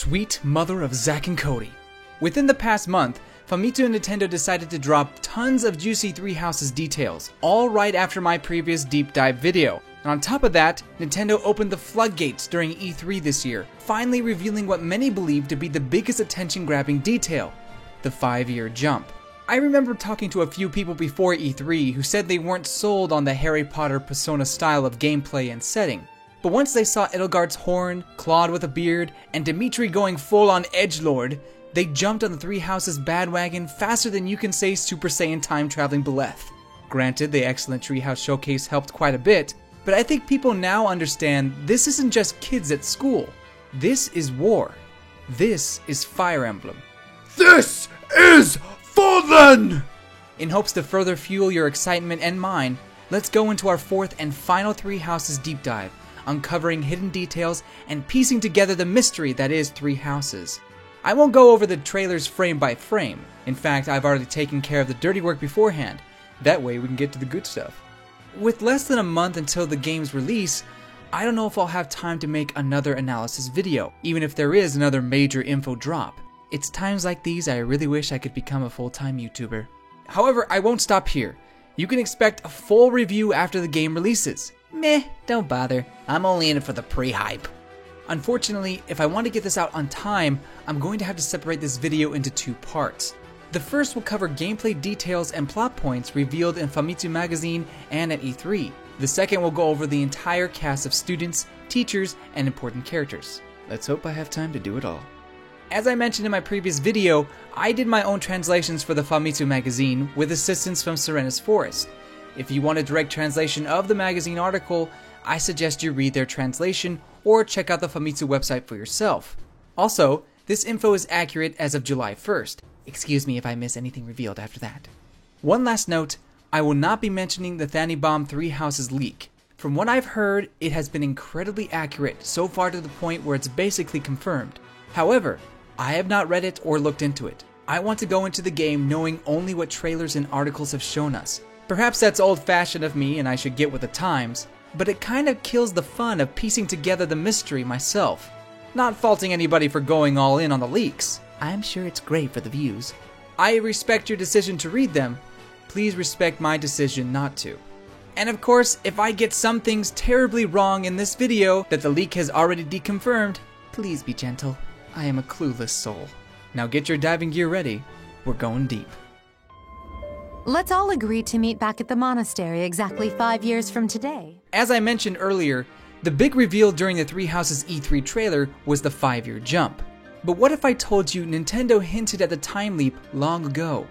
Sweet mother of Zack and Cody. Within the past month, Famitsu and Nintendo decided to drop tons of juicy Three Houses details, all right after my previous deep dive video. And on top of that, Nintendo opened the floodgates during E3 this year, finally revealing what many believe to be the biggest attention-grabbing detail, the 5-year jump. I remember talking to a few people before E3 who said they weren't sold on the Harry Potter Persona style of gameplay and setting. But once they saw Edelgard's horn, Claude with a beard, and Dimitri going full on edgelord, they jumped on the Three Houses bandwagon faster than you can say Super Saiyan time-traveling Beleth. Granted, the excellent Treehouse showcase helped quite a bit, but I think people now understand this isn't just kids at school. This is war. This is Fire Emblem. This is Fallen! In hopes to further fuel your excitement and mine, let's go into our fourth and final Three Houses deep dive, uncovering hidden details and piecing together the mystery that is Three Houses. I won't go over the trailers frame by frame. In fact, I've already taken care of the dirty work beforehand. That way we can get to the good stuff. With less than a month until the game's release, I don't know if I'll have time to make another analysis video, even if there is another major info drop. It's times like these I really wish I could become a full-time YouTuber. However, I won't stop here. You can expect a full review after the game releases. Meh, don't bother. I'm only in it for the pre-hype. Unfortunately, if I want to get this out on time, I'm going to have to separate this video into two parts. The first will cover gameplay details and plot points revealed in Famitsu Magazine and at E3. The second will go over the entire cast of students, teachers, and important characters. Let's hope I have time to do it all. As I mentioned in my previous video, I did my own translations for the Famitsu Magazine with assistance from Serenus Forest. If you want a direct translation of the magazine article, I suggest you read their translation or check out the Famitsu website for yourself. Also, this info is accurate as of July 1st. Excuse me if I miss anything revealed after that. One last note, I will not be mentioning the Tannenbaum Three Houses leak. From what I've heard, it has been incredibly accurate so far to the point where it's basically confirmed. However, I have not read it or looked into it. I want to go into the game knowing only what trailers and articles have shown us. Perhaps that's old-fashioned of me and I should get with the times, but it kind of kills the fun of piecing together the mystery myself. Not faulting anybody for going all in on the leaks. I'm sure it's great for the views. I respect your decision to read them. Please respect my decision not to. And of course, if I get some things terribly wrong in this video that the leak has already deconfirmed, please be gentle. I am a clueless soul. Now get your diving gear ready. We're going deep. Let's all agree to meet back at the monastery exactly 5 years from today. As I mentioned earlier, the big reveal during the Three Houses E3 trailer was the 5-year jump. But what if I told you Nintendo hinted at the time leap long ago?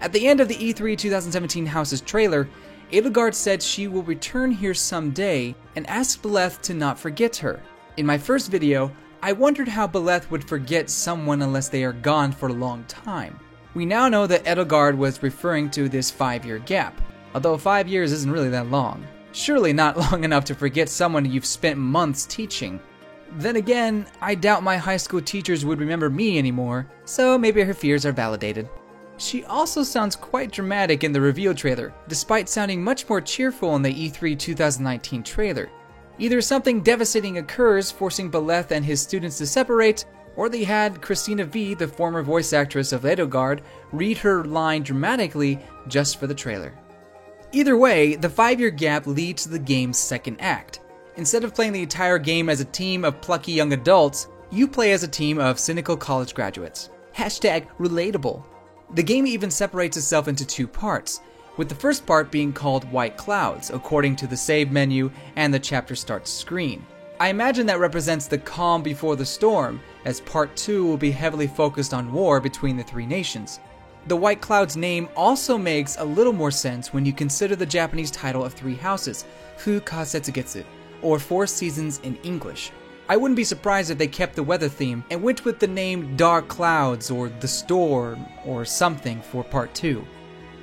At the end of the E3 2017 Houses trailer, Edelgard said she will return here someday and asked Beleth to not forget her. In my first video, I wondered how Beleth would forget someone unless they are gone for a long time. We now know that Edelgard was referring to this 5-year gap, although 5 years isn't really that long. Surely not long enough to forget someone you've spent months teaching. Then again, I doubt my high school teachers would remember me anymore, so maybe her fears are validated. She also sounds quite dramatic in the reveal trailer, despite sounding much more cheerful in the E3 2019 trailer. Either something devastating occurs, forcing Beleth and his students to separate, or they had Christina V, the former voice actress of Edelgard, read her line dramatically just for the trailer. Either way, the 5-year gap leads to the game's second act. Instead of playing the entire game as a team of plucky young adults, you play as a team of cynical college graduates. #relatable. The game even separates itself into two parts, with the first part being called White Clouds, according to the save menu and the chapter start screen. I imagine that represents the calm before the storm, as part 2 will be heavily focused on war between the three nations. The White Clouds name also makes a little more sense when you consider the Japanese title of Three Houses, Fu Kasetsugetsu, or 4 seasons in English. I wouldn't be surprised if they kept the weather theme and went with the name Dark Clouds or The Storm or something for part 2.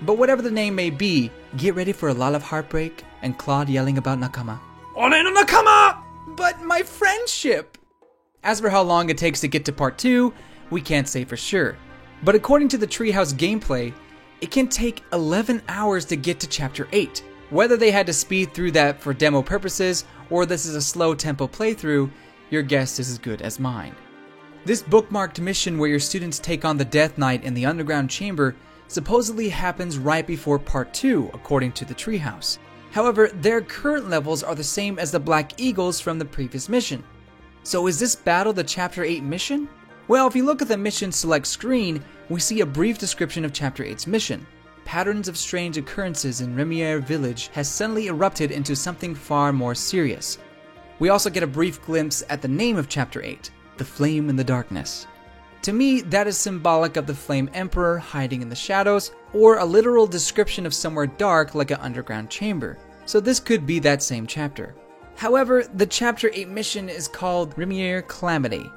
But whatever the name may be, get ready for a lot of heartbreak and Claude yelling about Nakama. Ore no Nakama! But my friendship! As for how long it takes to get to part 2, we can't say for sure. But according to the Treehouse gameplay, it can take 11 hours to get to chapter 8. Whether they had to speed through that for demo purposes, or this is a slow tempo playthrough, your guess is as good as mine. This bookmarked mission where your students take on the Death Knight in the underground chamber supposedly happens right before Part 2, according to the Treehouse. However, their current levels are the same as the Black Eagles from the previous mission. So is this battle the Chapter 8 mission? Well, if you look at the mission select screen, we see a brief description of Chapter 8's mission. Patterns of strange occurrences in Remiere Village has suddenly erupted into something far more serious. We also get a brief glimpse at the name of Chapter 8, The Flame in the Darkness. To me, that is symbolic of the Flame Emperor hiding in the shadows, or a literal description of somewhere dark like an underground chamber. So this could be that same chapter. However, the Chapter 8 mission is called Remiere Calamity.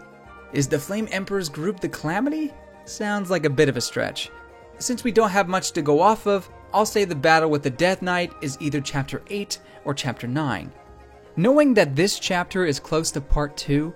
Is the Flame Emperor's group the Calamity? Sounds like a bit of a stretch. Since we don't have much to go off of, I'll say the battle with the Death Knight is either Chapter 8 or Chapter 9. Knowing that this chapter is close to Part 2,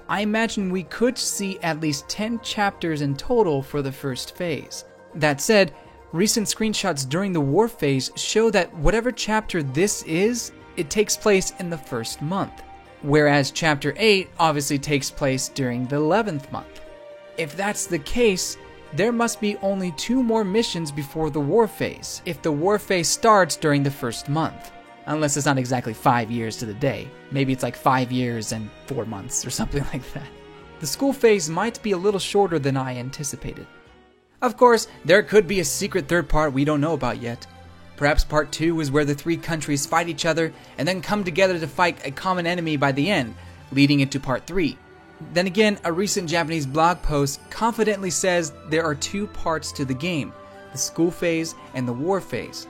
I imagine we could see at least 10 chapters in total for the first phase. That said, recent screenshots during the war phase show that whatever chapter this is, it takes place in the first month, whereas Chapter 8 obviously takes place during the 11th month. If that's the case, there must be only 2 more missions before the war phase, if the war phase starts during the first month. Unless it's not exactly 5 years to the day. Maybe it's like 5 years and 4 months or something like that. The school phase might be a little shorter than I anticipated. Of course, there could be a secret third part we don't know about yet. Perhaps Part 2 is where the 3 countries fight each other and then come together to fight a common enemy by the end, leading into Part 3. Then again, a recent Japanese blog post confidently says there are 2 parts to the game, the school phase and the war phase.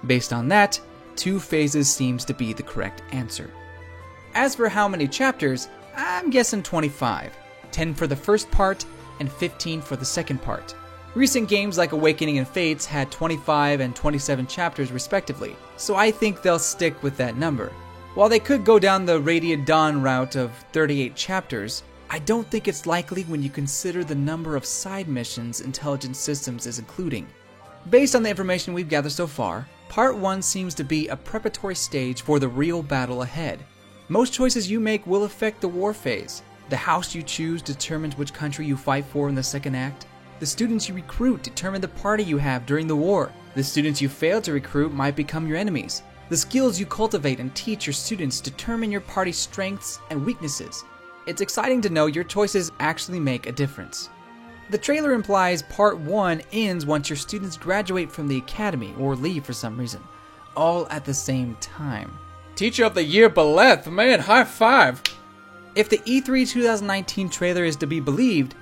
Based on that, 2 phases seems to be the correct answer. As for how many chapters, I'm guessing 25. 10 for the first part and 15 for the second part. Recent games like Awakening and Fates had 25 and 27 chapters respectively, so I think they'll stick with that number. While they could go down the Radiant Dawn route of 38 chapters, I don't think it's likely when you consider the number of side missions Intelligent Systems is including. Based on the information we've gathered so far, Part 1 seems to be a preparatory stage for the real battle ahead. Most choices you make will affect the war phase. The house you choose determines which country you fight for in the second act. The students you recruit determine the party you have during the war. The students you fail to recruit might become your enemies. The skills you cultivate and teach your students determine your party's strengths and weaknesses. It's exciting to know your choices actually make a difference. The trailer implies Part 1 ends once your students graduate from the academy or leave for some reason, all at the same time. Teacher of the Year Beleth, man, high five! If the E3 2019 trailer is to be believed,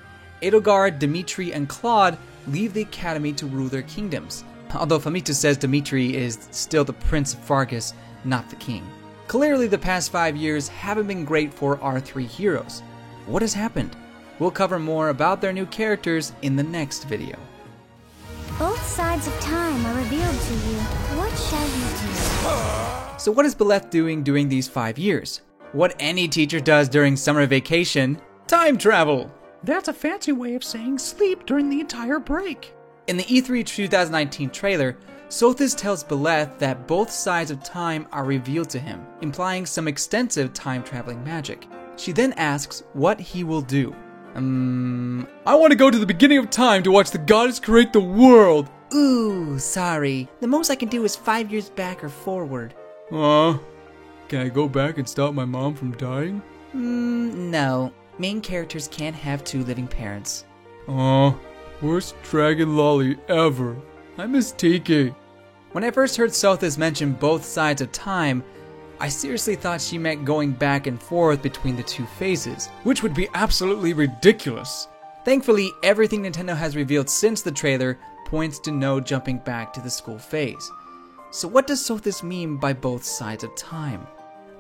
Edelgard, Dimitri, and Claude leave the academy to rule their kingdoms. Although Famitsu says Dimitri is still the Prince of Fargus, not the king. Clearly the past 5 years haven't been great for our 3 heroes. What has happened? We'll cover more about their new characters in the next video. Both sides of time are revealed to you. What shall you do? So what is Beleth doing during these 5 years? What any teacher does during summer vacation: time travel! That's a fancy way of saying sleep during the entire break. In the E3 2019 trailer, Sothis tells Beleth that both sides of time are revealed to him, implying some extensive time-traveling magic. She then asks what he will do. I want to go to the beginning of time to watch the goddess create the world. Ooh, sorry. The most I can do is 5 years back or forward. Can I go back and stop my mom from dying? No. Main characters can't have 2 living parents. Worst dragon lolly ever. I miss Tiki. When I first heard Sothis mention both sides of time, I seriously thought she meant going back and forth between the 2 phases, which would be absolutely ridiculous. Thankfully, everything Nintendo has revealed since the trailer points to no jumping back to the school phase. So what does Sothis mean by both sides of time?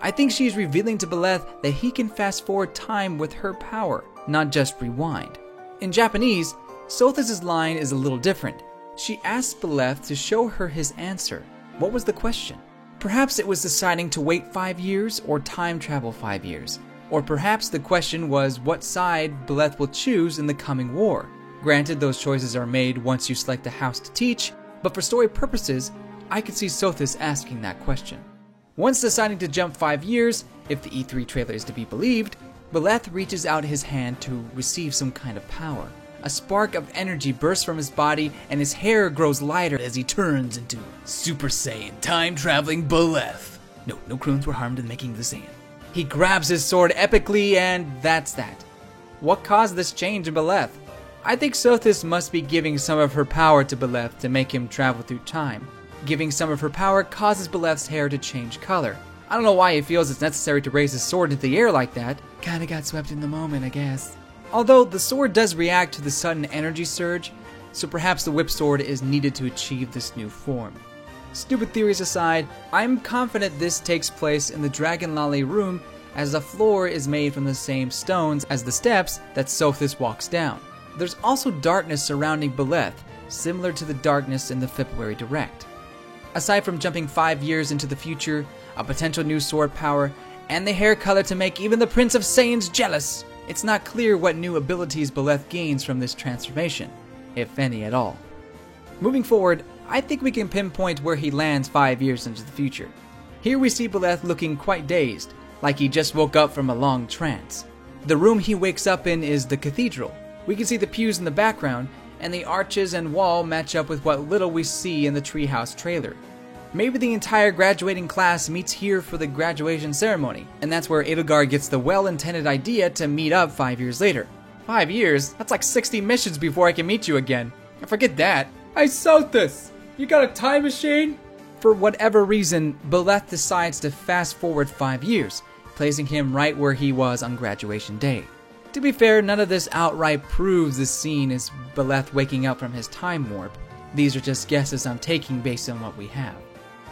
I think she is revealing to Beleth that he can fast forward time with her power, not just rewind. In Japanese, Sothis' line is a little different. She asks Beleth to show her his answer. What was the question? Perhaps it was deciding to wait 5 years or time travel 5 years. Or perhaps the question was what side Beleth will choose in the coming war. Granted, those choices are made once you select a house to teach, but for story purposes, I could see Sothis asking that question. Once deciding to jump 5 years, if the E3 trailer is to be believed, Beleth reaches out his hand to receive some kind of power. A spark of energy bursts from his body, and his hair grows lighter as he turns into Super Saiyan time-traveling Beleth. No crones were harmed in making the Saiyan. He grabs his sword epically, and that's that. What caused this change in Beleth? I think Sothis must be giving some of her power to Beleth to make him travel through time. Giving some of her power causes Beleth's hair to change color. I don't know why he feels it's necessary to raise his sword into the air like that. Kinda got swept in the moment, I guess. Although the sword does react to the sudden energy surge, so perhaps the whip sword is needed to achieve this new form. Stupid theories aside, I'm confident this takes place in the Dragon Lolly room, as the floor is made from the same stones as the steps that Sothis walks down. There's also darkness surrounding Beleth, similar to the darkness in the February Direct. Aside from jumping 5 years into the future, a potential new sword power, and the hair color to make even the Prince of Saiyans jealous, it's not clear what new abilities Beleth gains from this transformation, if any at all. Moving forward, I think we can pinpoint where he lands 5 years into the future. Here we see Beleth looking quite dazed, like he just woke up from a long trance. The room he wakes up in is the cathedral. We can see the pews in the background, and the arches and wall match up with what little we see in the treehouse trailer. Maybe the entire graduating class meets here for the graduation ceremony, and that's where Edelgard gets the well-intended idea to meet up 5 years later. 5 years? That's like 60 missions before I can meet you again. Forget that. Hey Sothis, you got a time machine? For whatever reason, Beleth decides to fast forward 5 years, placing him right where he was on graduation day. To be fair, none of this outright proves this scene is Beleth waking up from his time warp. These are just guesses I'm taking based on what we have.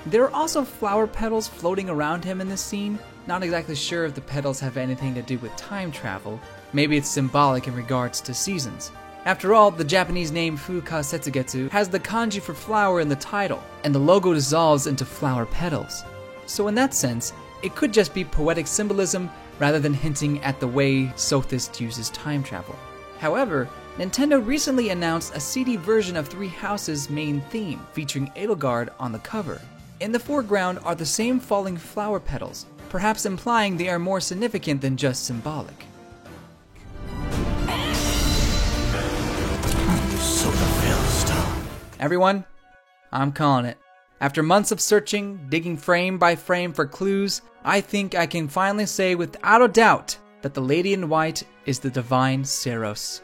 There are also flower petals floating around him in this scene. Not exactly sure if the petals have anything to do with time travel. Maybe it's symbolic in regards to seasons. After all, the Japanese name Fuka Setsugetsu has the kanji for flower in the title, and the logo dissolves into flower petals. So in that sense, it could just be poetic symbolism rather than hinting at the way Sothis uses time travel. However, Nintendo recently announced a CD version of Three Houses' main theme, featuring Edelgard on the cover. In the foreground are the same falling flower petals, perhaps implying they are more significant than just symbolic. Everyone, I'm calling it. After months of searching, digging frame by frame for clues, I think I can finally say without a doubt that the Lady in White is the Divine Seiros.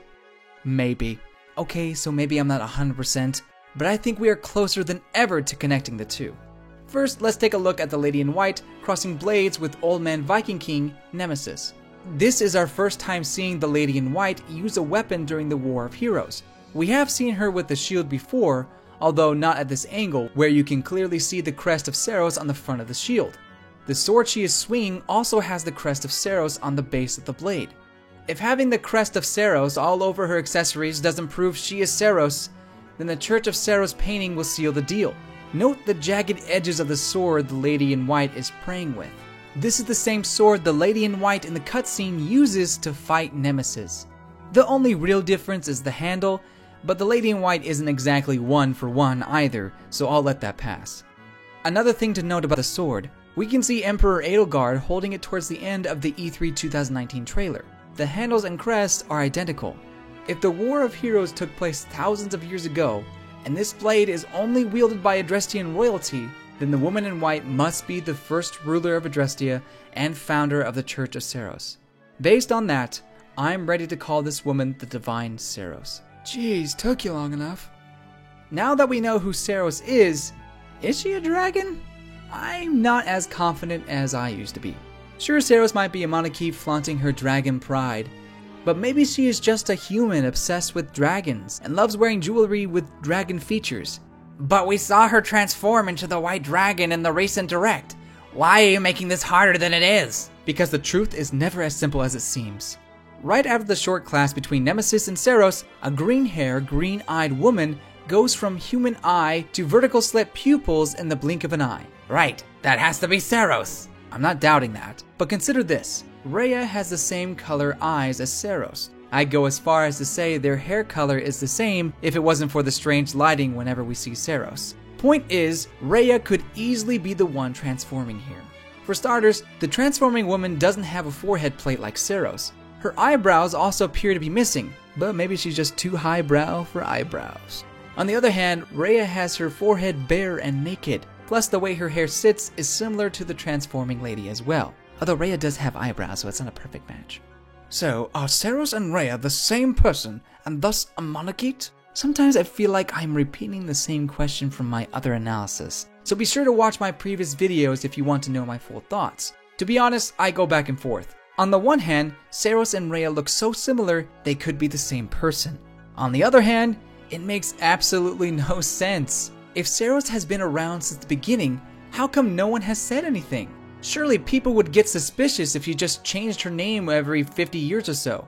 Maybe. Okay, so maybe I'm not 100%, but I think we are closer than ever to connecting the two. First, let's take a look at the Lady in White crossing blades with Old Man Viking King Nemesis. This is our first time seeing the Lady in White use a weapon during the War of Heroes. We have seen her with the shield before, although not at this angle, where you can clearly see the crest of Seiros on the front of the shield. The sword she is swinging also has the crest of Seiros on the base of the blade. If having the crest of Seiros all over her accessories doesn't prove she is Seiros, then the Church of Seiros painting will seal the deal. Note the jagged edges of the sword the Lady in White is praying with. This is the same sword the Lady in White in the cutscene uses to fight Nemesis. The only real difference is the handle, but the Lady in White isn't exactly one for one either, so I'll let that pass. Another thing to note about the sword, we can see Emperor Edelgard holding it towards the end of the E3 2019 trailer. The handles and crest are identical. If the War of Heroes took place thousands of years ago, and this blade is only wielded by Adrestian royalty, then the woman in white must be the first ruler of Adrestia and founder of the Church of Seiros. Based on that, I'm ready to call this woman the Divine Seiros. Jeez, took you long enough. Now that we know who Seiros is she a dragon? I'm not as confident as I used to be. Sure, Seiros might be a monarchy flaunting her dragon pride, but maybe she is just a human obsessed with dragons and loves wearing jewelry with dragon features. But we saw her transform into the white dragon in the recent direct. Why are you making this harder than it is? Because the truth is never as simple as it seems. Right after the short class between Nemesis and Seiros, a green-haired, green-eyed woman goes from human eye to vertical slit pupils in the blink of an eye. Right, that has to be Seiros. I'm not doubting that. But consider this. Rhea has the same color eyes as Seiros. I'd go as far as to say their hair color is the same if it wasn't for the strange lighting whenever we see Seiros. Point is, Rhea could easily be the one transforming here. For starters, the transforming woman doesn't have a forehead plate like Seiros. Her eyebrows also appear to be missing, but maybe she's just too highbrow for eyebrows. On the other hand, Rhea has her forehead bare and naked, plus the way her hair sits is similar to the transforming lady as well. Although Rhea does have eyebrows, so it's not a perfect match. So, are Seiros and Rhea the same person, and thus a Monarchite? Sometimes I feel like I'm repeating the same question from my other analysis, so be sure to watch my previous videos if you want to know my full thoughts. To be honest, I go back and forth. On the one hand, Seiros and Rhea look so similar they could be the same person. On the other hand, it makes absolutely no sense. If Seiros has been around since the beginning, how come no one has said anything? Surely people would get suspicious if you just changed her name every 50 years or so.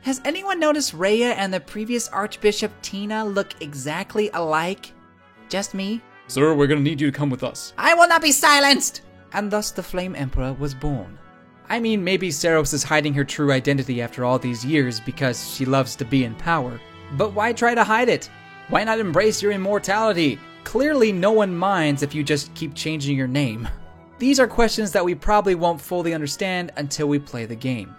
Has anyone noticed Rhea and the previous Archbishop Tina look exactly alike? Just me? Sir, we're gonna need you to come with us. I will not be silenced! And thus the Flame Emperor was born. I mean, maybe Seiros is hiding her true identity after all these years because she loves to be in power. But why try to hide it? Why not embrace your immortality? Clearly no one minds if you just keep changing your name. These are questions that we probably won't fully understand until we play the game.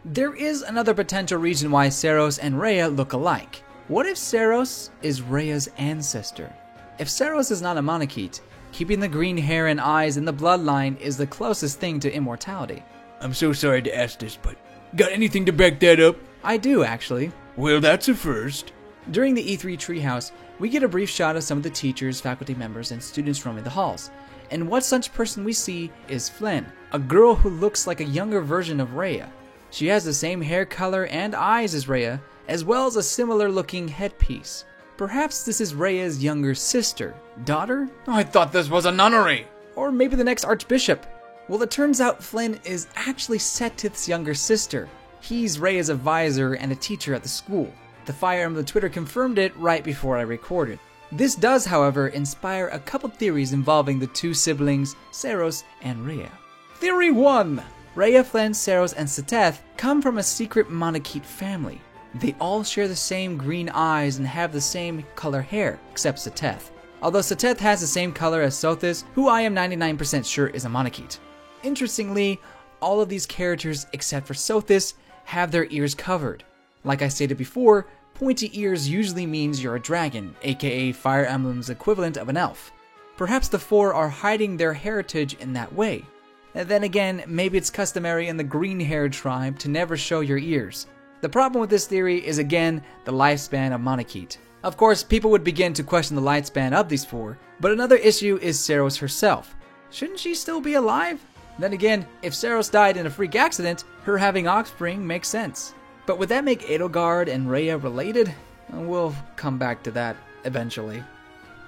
There is another potential reason why Seiros and Rhea look alike. What if Seiros is Rhea's ancestor? If Seiros is not a Monarchite, keeping the green hair and eyes in the bloodline is the closest thing to immortality. I'm so sorry to ask this, but got anything to back that up? I do, actually. Well, that's a first. During the E3 Treehouse, we get a brief shot of some of the teachers, faculty members, and students roaming the halls. And what such person we see is Flynn, a girl who looks like a younger version of Rhea. She has the same hair color and eyes as Rhea, as well as a similar looking headpiece. Perhaps this is Rhea's younger sister, daughter? I thought this was a nunnery. Or maybe the next archbishop. Well, it turns out Flynn is actually Setith's younger sister. He's Rhea's advisor and a teacher at the school. The Fire Emblem Twitter confirmed it right before I recorded. This does, however, inspire a couple theories involving the two siblings, Seiros and Rhea. Theory 1! Rhea, Flynn, Seiros, and Seteth come from a secret Monarchite family. They all share the same green eyes and have the same color hair, except Seteth. Although Seteth has the same color as Sothis, who I am 99% sure is a Monarchite. Interestingly, all of these characters except for Sothis have their ears covered. Like I stated before, pointy ears usually means you're a dragon, aka Fire Emblem's equivalent of an elf. Perhaps the four are hiding their heritage in that way. And then again, maybe it's customary in the green-haired tribe to never show your ears. The problem with this theory is again, the lifespan of Monarchite. Of course, people would begin to question the lifespan of these four, but another issue is Seiros herself. Shouldn't she still be alive? Then again, if Seiros died in a freak accident, her having offspring makes sense. But would that make Edelgard and Rhea related? We'll come back to that eventually.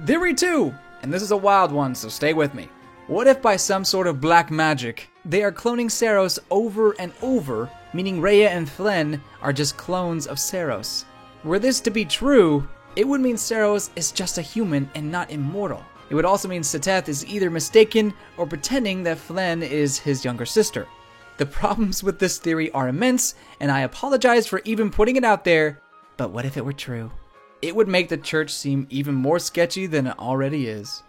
Theory 2! And this is a wild one, so stay with me. What if by some sort of black magic, they are cloning Seiros over and over, meaning Rhea and Flynn are just clones of Seiros? Were this to be true, it would mean Seiros is just a human and not immortal. It would also mean Seteth is either mistaken or pretending that Flynn is his younger sister. The problems with this theory are immense, and I apologize for even putting it out there, but what if it were true? It would make the church seem even more sketchy than it already is.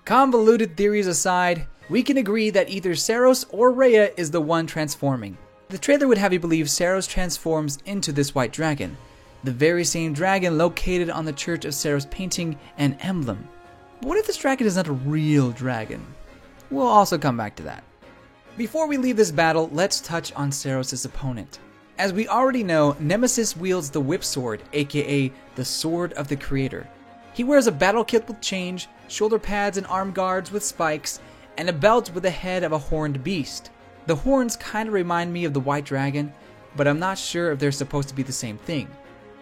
Convoluted theories aside, we can agree that either Seiros or Rhea is the one transforming. The trailer would have you believe Seiros transforms into this white dragon, the very same dragon located on the Church of Seiros painting and emblem. But what if this dragon is not a real dragon? We'll also come back to that. Before we leave this battle, let's touch on Seiros' opponent. As we already know, Nemesis wields the Whip Sword, aka the Sword of the Creator. He wears a battle kit with change, shoulder pads and arm guards with spikes, and a belt with the head of a horned beast. The horns kinda remind me of the White Dragon, but I'm not sure if they're supposed to be the same thing.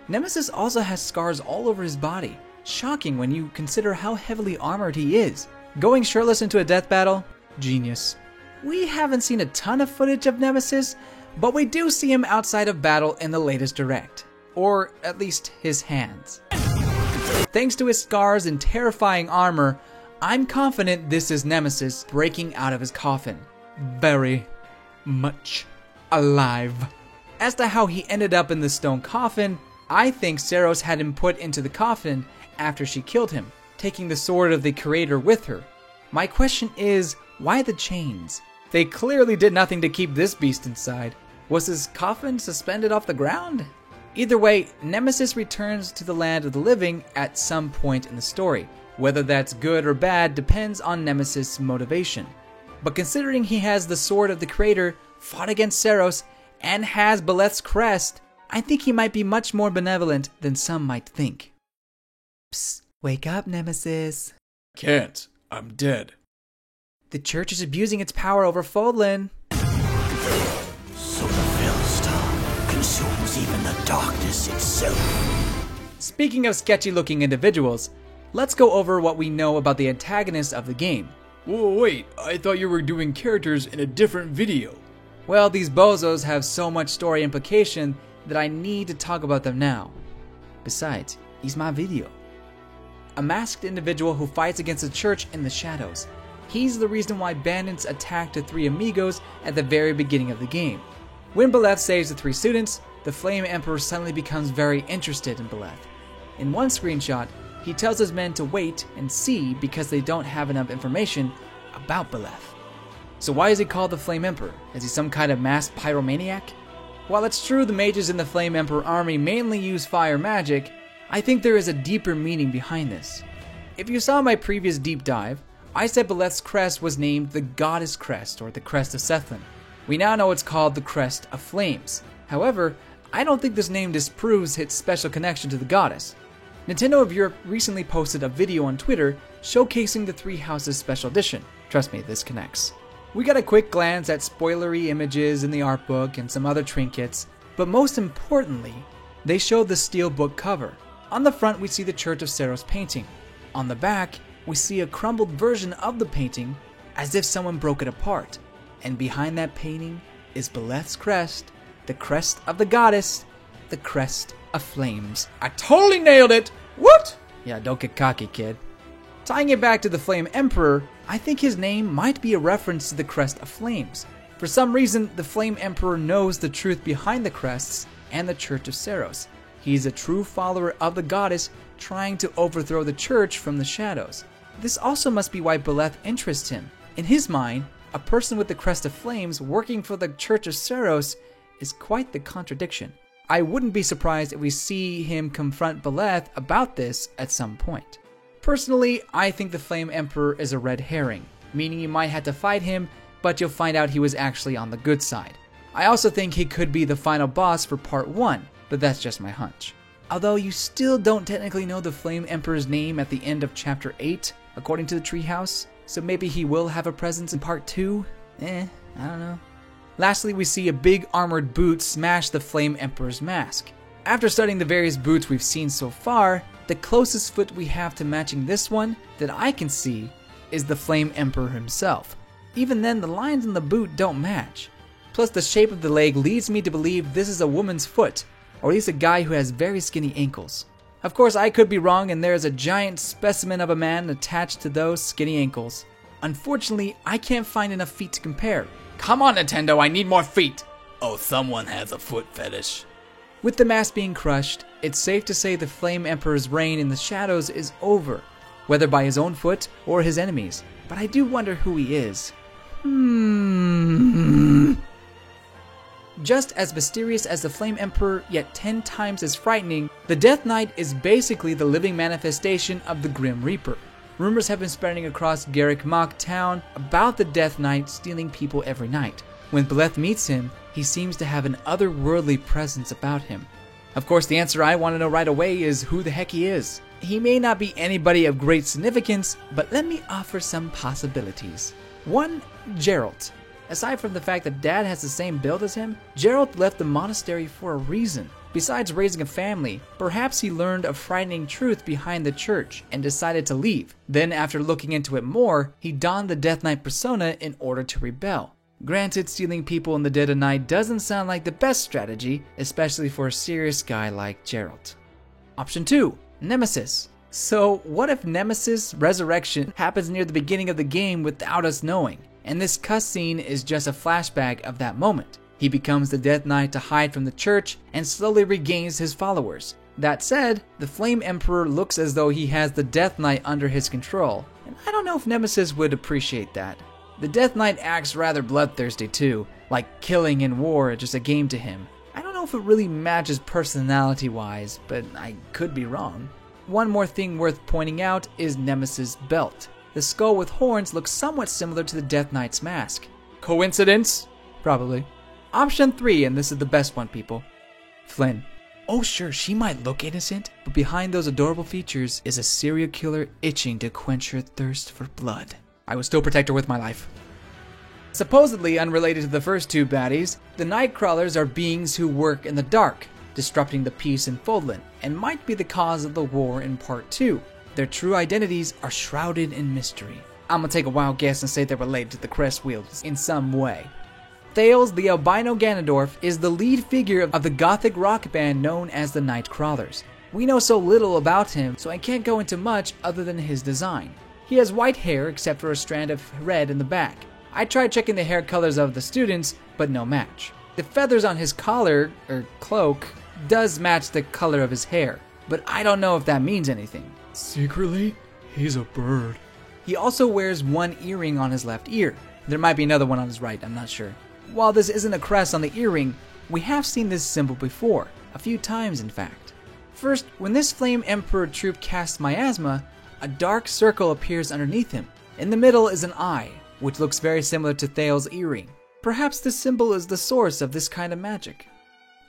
Nemesis also has scars all over his body, shocking when you consider how heavily armored he is. Going shirtless into a death battle? Genius. We haven't seen a ton of footage of Nemesis, but we do see him outside of battle in the latest direct. Or at least his hands. Thanks to his scars and terrifying armor, I'm confident this is Nemesis breaking out of his coffin. Very much alive. As to how he ended up in the stone coffin, I think Seiros had him put into the coffin after she killed him, taking the Sword of the Creator with her. My question is, why the chains? They clearly did nothing to keep this beast inside. Was his coffin suspended off the ground? Either way, Nemesis returns to the land of the living at some point in the story. Whether that's good or bad depends on Nemesis' motivation. But considering he has the sword of the creator, fought against Seiros, and has Beleth's crest, I think he might be much more benevolent than some might think. Psst, wake up, Nemesis. Can't. I'm dead. The church is abusing its power over Fodlan. So the Philstar consumes even the darkness itself. Speaking of sketchy looking individuals, let's go over what we know about the antagonists of the game. Whoa, wait, I thought you were doing characters in a different video. Well, these bozos have so much story implication that I need to talk about them now. Besides, it's my video. A masked individual who fights against the church in the shadows. He's the reason why bandits attacked the three amigos at the very beginning of the game. When Beleth saves the three students, the Flame Emperor suddenly becomes very interested in Beleth. In one screenshot, he tells his men to wait and see because they don't have enough information about Beleth. So why is he called the Flame Emperor? Is he some kind of masked pyromaniac? While it's true the mages in the Flame Emperor army mainly use fire magic, I think there is a deeper meaning behind this. If you saw my previous deep dive, I said Beleth's crest was named the Goddess Crest, or the Crest of Sethlin. We now know it's called the Crest of Flames. However, I don't think this name disproves its special connection to the goddess. Nintendo of Europe recently posted a video on Twitter showcasing the Three Houses Special Edition. Trust me, this connects. We got a quick glance at spoilery images in the art book and some other trinkets, but most importantly, they showed the steelbook cover. On the front, we see the Church of Seiros painting. On the back, we see a crumbled version of the painting as if someone broke it apart. And behind that painting is Beleth's crest, the crest of the goddess, the crest of flames. I totally nailed it! What? Yeah, don't get cocky, kid. Tying it back to the Flame Emperor, I think his name might be a reference to the Crest of Flames. For some reason, the Flame Emperor knows the truth behind the crests and the Church of Seiros. He's a true follower of the goddess trying to overthrow the church from the shadows. This also must be why Beleth interests him. In his mind, a person with the Crest of Flames working for the Church of Seiros is quite the contradiction. I wouldn't be surprised if we see him confront Beleth about this at some point. Personally, I think the Flame Emperor is a red herring, meaning you might have to fight him, but you'll find out he was actually on the good side. I also think he could be the final boss for part 1, but that's just my hunch. Although you still don't technically know the Flame Emperor's name at the end of chapter 8, according to the treehouse, so maybe he will have a presence in part 2? I don't know. Lastly, we see a big armored boot smash the Flame Emperor's mask. After studying the various boots we've seen so far, the closest foot we have to matching this one that I can see is the Flame Emperor himself. Even then, the lines on the boot don't match. Plus, the shape of the leg leads me to believe this is a woman's foot, or at least a guy who has very skinny ankles. Of course, I could be wrong and there is a giant specimen of a man attached to those skinny ankles. Unfortunately, I can't find enough feet to compare. Come on, Nintendo, I need more feet. Oh, someone has a foot fetish. With the mask being crushed, it's safe to say the Flame Emperor's reign in the shadows is over, whether by his own foot or his enemies. But I do wonder who he is. Just as mysterious as the Flame Emperor, yet 10 times as frightening, the Death Knight is basically the living manifestation of the Grim Reaper. Rumors have been spreading across Garreg Mach town about the Death Knight stealing people every night. When Beleth meets him, he seems to have an otherworldly presence about him. Of course, the answer I want to know right away is who the heck he is. He may not be anybody of great significance, but let me offer some possibilities. 1. Geralt. Aside from the fact that Dad has the same build as him, Geralt left the monastery for a reason. Besides raising a family, perhaps he learned a frightening truth behind the church and decided to leave. Then, after looking into it more, he donned the Death Knight persona in order to rebel. Granted, stealing people in the dead of night doesn't sound like the best strategy, especially for a serious guy like Geralt. Option 2. Nemesis. So, what if Nemesis' resurrection happens near the beginning of the game without us knowing, and this cutscene is just a flashback of that moment? He becomes the Death Knight to hide from the church and slowly regains his followers. That said, the Flame Emperor looks as though he has the Death Knight under his control, and I don't know if Nemesis would appreciate that. The Death Knight acts rather bloodthirsty too, like killing and war are just a game to him. I don't know if it really matches personality-wise, but I could be wrong. One more thing worth pointing out is Nemesis' belt. The skull with horns looks somewhat similar to the Death Knight's mask. Coincidence? Probably. Option 3, and this is the best one, people. Flynn. Oh sure, she might look innocent, but behind those adorable features is a serial killer itching to quench her thirst for blood. I would still protect her with my life. Supposedly unrelated to the first two baddies, the Nightcrawlers are beings who work in the dark, disrupting the peace in Fodlan, and might be the cause of the war in Part 2. Their true identities are shrouded in mystery. I'm gonna take a wild guess and say they're related to the Crest Wielders in some way. Thales the albino Ganondorf is the lead figure of the gothic rock band known as the Nightcrawlers. We know so little about him, so I can't go into much other than his design. He has white hair except for a strand of red in the back. I tried checking the hair colors of the students, but no match. The feathers on his collar, or cloak, does match the color of his hair, but I don't know if that means anything. Secretly, he's a bird. He also wears one earring on his left ear. There might be another one on his right, I'm not sure. While this isn't a crest on the earring, we have seen this symbol before, a few times in fact. First, when this Flame Emperor troop casts Miasma, a dark circle appears underneath him. In the middle is an eye, which looks very similar to Thales' earring. Perhaps this symbol is the source of this kind of magic.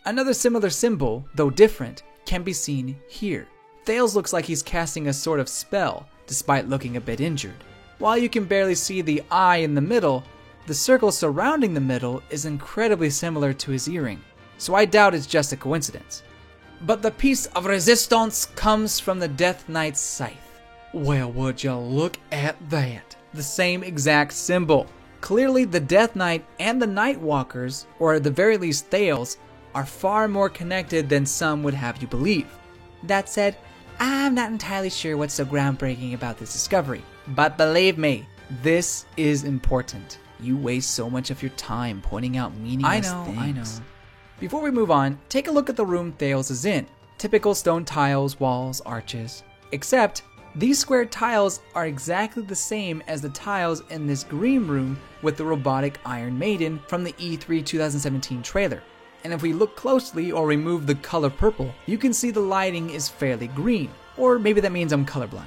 Another similar symbol, though different, can be seen here. Thales looks like he's casting a sort of spell, despite looking a bit injured. While you can barely see the eye in the middle, the circle surrounding the middle is incredibly similar to his earring, so I doubt it's just a coincidence. But the piece of resistance comes from the Death Knight's scythe. Well, would you look at that? The same exact symbol. Clearly the Death Knight and the Nightwalkers, or at the very least Thales, are far more connected than some would have you believe. That said, I'm not entirely sure what's so groundbreaking about this discovery. But believe me, this is important. You waste so much of your time pointing out meaningless things. I know. Before we move on, take a look at the room Thales is in. Typical stone tiles, walls, arches. Except, these square tiles are exactly the same as the tiles in this green room with the robotic Iron Maiden from the E3 2017 trailer. And if we look closely or remove the color purple, you can see the lighting is fairly green. Or maybe that means I'm colorblind.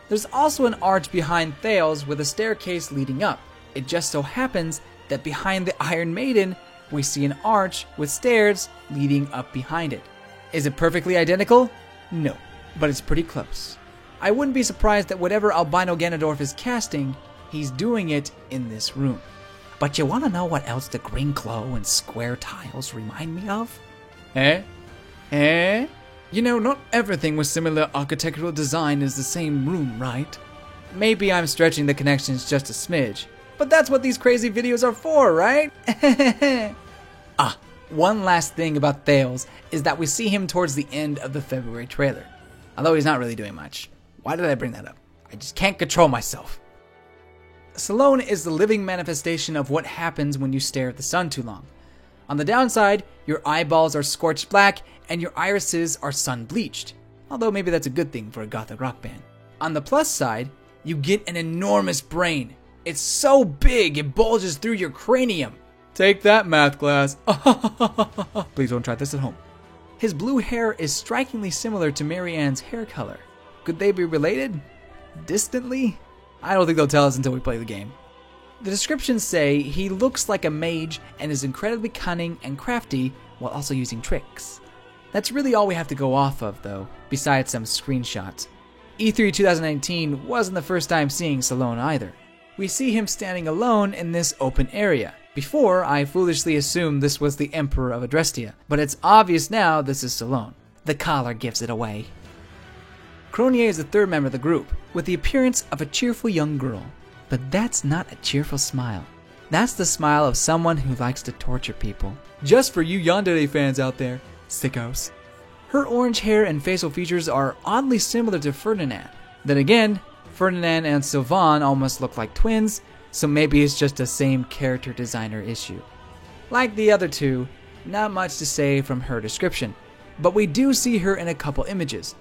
There's also an arch behind Thales with a staircase leading up. It just so happens that behind the Iron Maiden, we see an arch with stairs leading up behind it. Is it perfectly identical? No, but it's pretty close. I wouldn't be surprised that whatever albino Ganondorf is casting, he's doing it in this room. But you want to know what else the green glow and square tiles remind me of? You know, not everything with similar architectural design is the same room, right? Maybe I'm stretching the connections just a smidge. But that's what these crazy videos are for, right? One last thing about Thales is that we see him towards the end of the February trailer. Although he's not really doing much. Why did I bring that up? I just can't control myself. Salome is the living manifestation of what happens when you stare at the sun too long. On the downside, your eyeballs are scorched black and your irises are sun-bleached. Although maybe that's a good thing for a gothic rock band. On the plus side, you get an enormous brain. It's so big it bulges through your cranium. Take that, math class. Please don't try this at home. His blue hair is strikingly similar to Marianne's hair color. Could they be related? Distantly? I don't think they'll tell us until we play the game. The descriptions say he looks like a mage and is incredibly cunning and crafty while also using tricks. That's really all we have to go off of though, besides some screenshots. E3 2019 wasn't the first time seeing Salome either. We see him standing alone in this open area. Before, I foolishly assumed this was the Emperor of Adrestia, but it's obvious now this is Salome. The collar gives it away. Cronier is the third member of the group, with the appearance of a cheerful young girl. But that's not a cheerful smile. That's the smile of someone who likes to torture people. Just for you Yandere fans out there, sickos. Her orange hair and facial features are oddly similar to Ferdinand. Then again, Ferdinand and Sylvain almost look like twins, so maybe it's just a same character designer issue. Like the other two, not much to say from her description, but we do see her in a couple images.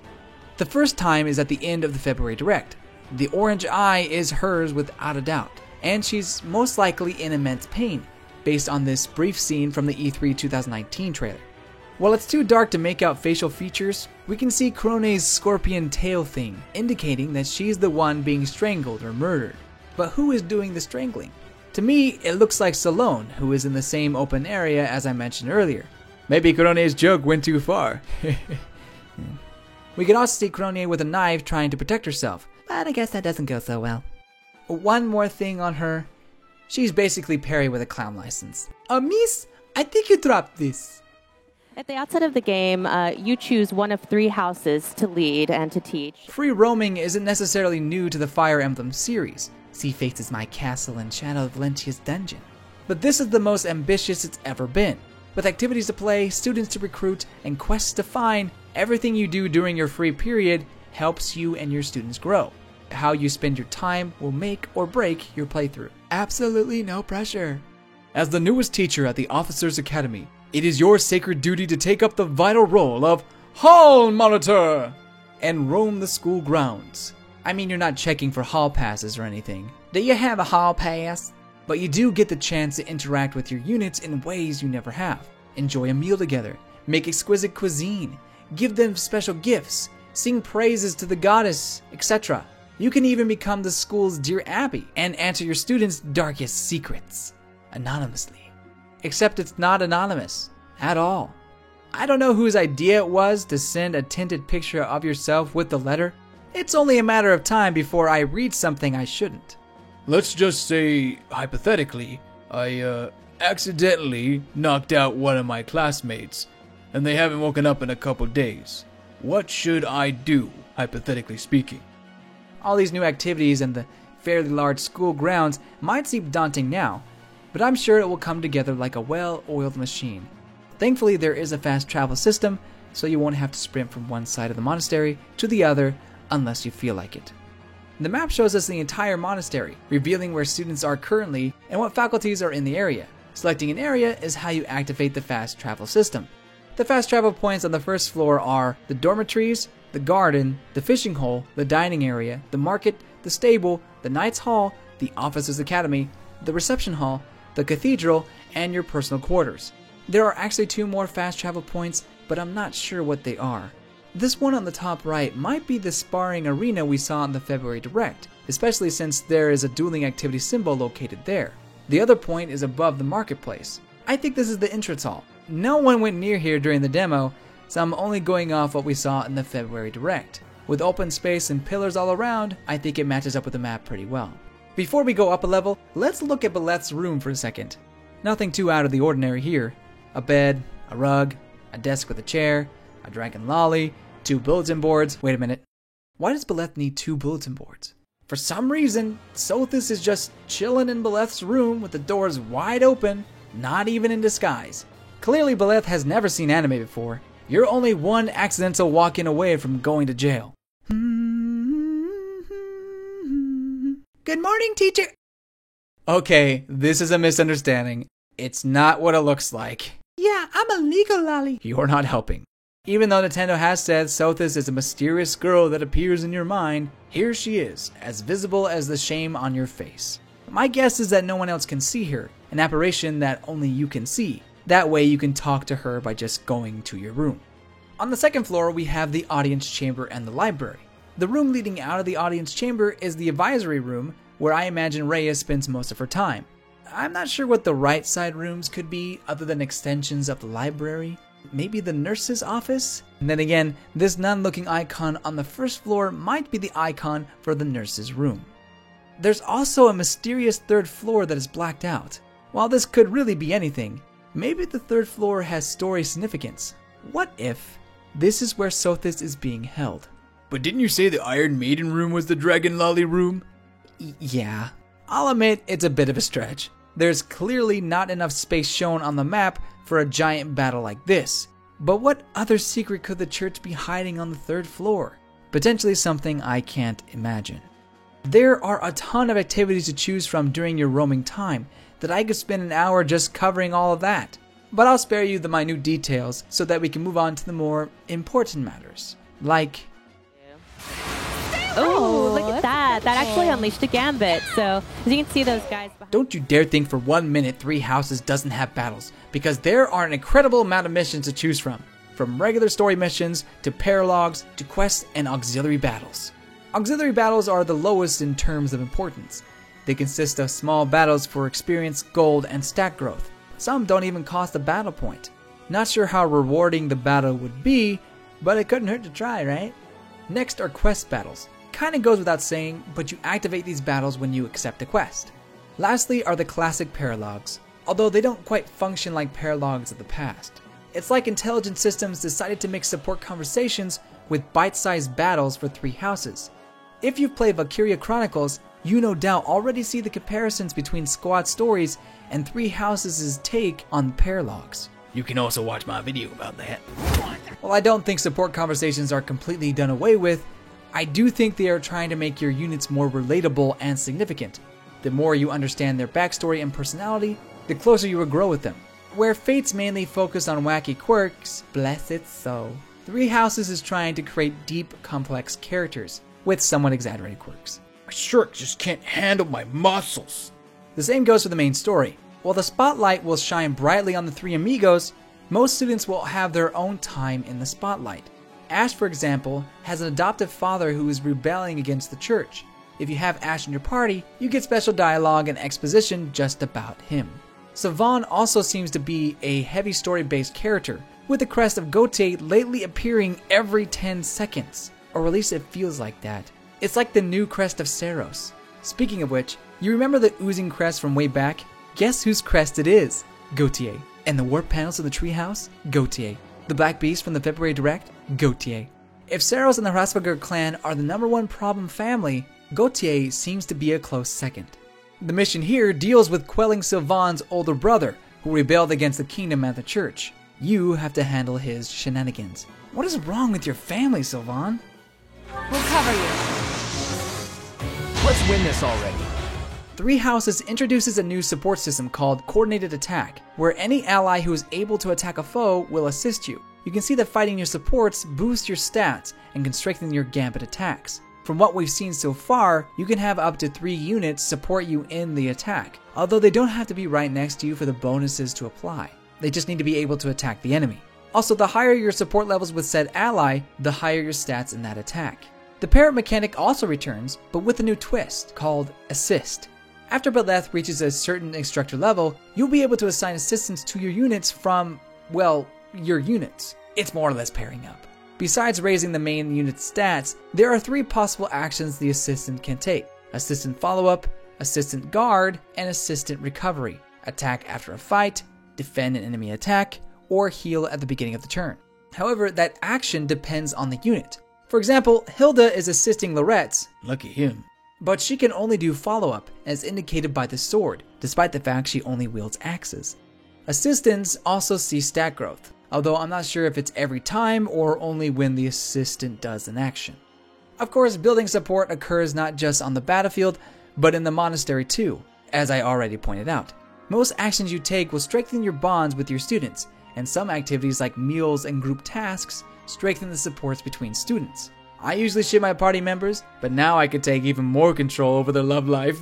The first time is at the end of the February Direct. The orange eye is hers without a doubt, and she's most likely in immense pain, based on this brief scene from the E3 2019 trailer. While it's too dark to make out facial features, we can see Krone's scorpion tail thing, indicating that she's the one being strangled or murdered. But who is doing the strangling? To me, it looks like Salone, who is in the same open area as I mentioned earlier. Maybe Krone's joke went too far. We can also see Krone with a knife trying to protect herself, but I guess that doesn't go so well. One more thing on her. She's basically Perry with a clown license. Miss, I think you dropped this. At the outset of the game, you choose one of 3 houses to lead and to teach. Free roaming isn't necessarily new to the Fire Emblem series. See Faces My Castle and Shadow of Valentia's Dungeon. But this is the most ambitious it's ever been. With activities to play, students to recruit, and quests to find, everything you do during your free period helps you and your students grow. How you spend your time will make or break your playthrough. Absolutely no pressure. As the newest teacher at the Officers Academy, it is your sacred duty to take up the vital role of Hall Monitor and roam the school grounds. I mean, you're not checking for hall passes or anything. Do you have a hall pass? But you do get the chance to interact with your units in ways you never have. Enjoy a meal together, make exquisite cuisine, give them special gifts, sing praises to the goddess, etc. You can even become the school's Dear Abby and answer your students' darkest secrets anonymously. Except it's not anonymous at all. I don't know whose idea it was to send a tinted picture of yourself with the letter. It's only a matter of time before I read something I shouldn't. Let's just say, hypothetically, I accidentally knocked out one of my classmates, and they haven't woken up in a couple days. What should I do, hypothetically speaking? All these new activities and the fairly large school grounds might seem daunting now, but I'm sure it will come together like a well-oiled machine. Thankfully, there is a fast travel system, so you won't have to sprint from one side of the monastery to the other unless you feel like it. The map shows us the entire monastery, revealing where students are currently and what faculties are in the area. Selecting an area is how you activate the fast travel system. The fast travel points on the first floor are the dormitories, the garden, the fishing hole, the dining area, the market, the stable, the Knights Hall, the Officers Academy, the reception hall, the cathedral, and your personal quarters. There are actually 2 more fast travel points, but I'm not sure what they are. This one on the top right might be the sparring arena we saw in the February Direct, especially since there is a dueling activity symbol located there. The other point is above the marketplace. I think this is the entrance hall. No one went near here during the demo, so I'm only going off what we saw in the February Direct. With open space and pillars all around, I think it matches up with the map pretty well. Before we go up a level, let's look at Beleth's room for a second. Nothing too out of the ordinary here. A bed, a rug, a desk with a chair, a dragon lolly, 2 bulletin boards. Wait a minute. Why does Beleth need 2 bulletin boards? For some reason, Sothis is just chilling in Beleth's room with the doors wide open, not even in disguise. Clearly Beleth has never seen anime before. You're only one accidental walk-in away from going to jail. Good morning, teacher. Okay, this is a misunderstanding. It's not what it looks like. Yeah, I'm a legal lolly. You're not helping. Even though Nintendo has said Sothis is a mysterious girl that appears in your mind, here she is, as visible as the shame on your face. My guess is that no one else can see her, an apparition that only you can see. That way you can talk to her by just going to your room. On the second floor, we have the audience chamber and the library. The room leading out of the audience chamber is the advisory room, where I imagine Rhea spends most of her time. I'm not sure what the right side rooms could be other than extensions of the library. Maybe the nurse's office? And then again, this nun-looking icon on the first floor might be the icon for the nurse's room. There's also a mysterious third floor that is blacked out. While this could really be anything, maybe the third floor has story significance. What if this is where Sothis is being held? But didn't you say the Iron Maiden room was the Dragon Lolly room? Yeah. I'll admit it's a bit of a stretch. There's clearly not enough space shown on the map for a giant battle like this. But what other secret could the church be hiding on the third floor? Potentially something I can't imagine. There are a ton of activities to choose from during your roaming time that I could spend an hour just covering all of that. But I'll spare you the minute details so that we can move on to the more important matters. Like... Oh, look at that. Yeah, that actually unleashed a gambit. So as you can see, those guys behind. Don't you dare think for 1 minute Three Houses doesn't have battles, because there are an incredible amount of missions to choose from regular story missions to paralogs to quests and auxiliary battles. Auxiliary battles are the lowest in terms of importance. They consist of small battles for experience, gold, and stat growth. Some don't even cost a battle point. Not sure how rewarding the battle would be, but it couldn't hurt to try, right? Next are quest battles. Kinda goes without saying, but you activate these battles when you accept a quest. Lastly are the classic paralogs, although they don't quite function like paralogs of the past. It's like Intelligent Systems decided to mix support conversations with bite-sized battles for Three Houses. If you've played Valkyria Chronicles, you no doubt already see the comparisons between Squad Stories and Three Houses' take on paralogs. You can also watch my video about that. While I don't think support conversations are completely done away with, I do think they are trying to make your units more relatable and significant. The more you understand their backstory and personality, the closer you will grow with them. Where Fates mainly focus on wacky quirks, bless its soul, Three Houses is trying to create deep, complex characters with somewhat exaggerated quirks. My shirt just can't handle my muscles. The same goes for the main story. While the spotlight will shine brightly on the three amigos, most students will have their own time in the spotlight. Ash, for example, has an adoptive father who is rebelling against the church. If you have Ash in your party, you get special dialogue and exposition just about him. Savon also seems to be a heavy story-based character, with the crest of Gautier lately appearing every 10 seconds. Or at least it feels like that. It's like the new crest of Seiros. Speaking of which, you remember the oozing crest from way back? Guess whose crest it is? Gautier. And the warp panels of the treehouse? Gautier. The Black Beast from the February Direct? Gautier. If Seiros and the Hrasvagr clan are the #1 problem family, Gautier seems to be a close second. The mission here deals with quelling Sylvan's older brother, who rebelled against the kingdom and the church. You have to handle his shenanigans. What is wrong with your family, Sylvan? We'll cover you. Let's win this already. Three Houses introduces a new support system called Coordinated Attack, where any ally who is able to attack a foe will assist you. You can see that fighting your supports boosts your stats and can strengthen your gambit attacks. From what we've seen so far, you can have up to 3 units support you in the attack, although they don't have to be right next to you for the bonuses to apply. They just need to be able to attack the enemy. Also, the higher your support levels with said ally, the higher your stats in that attack. The parrot mechanic also returns, but with a new twist, called Assist. After Beleth reaches a certain instructor level, you'll be able to assign assistants to your units from, well, your units. It's more or less pairing up. Besides raising the main unit's stats, there are 3 possible actions the assistant can take: Assistant Follow-Up, Assistant Guard, and Assistant Recovery. Attack after a fight, defend an enemy attack, or heal at the beginning of the turn. However, that action depends on the unit. For example, Hilda is assisting Loretz, Lucky him. but she can only do follow-up, as indicated by the sword, despite the fact she only wields axes. Assistants also see stat growth, although I'm not sure if it's every time or only when the assistant does an action. Of course, building support occurs not just on the battlefield, but in the monastery too, as I already pointed out. Most actions you take will strengthen your bonds with your students, and some activities like meals and group tasks strengthen the supports between students. I usually ship my party members, but now I could take even more control over their love life.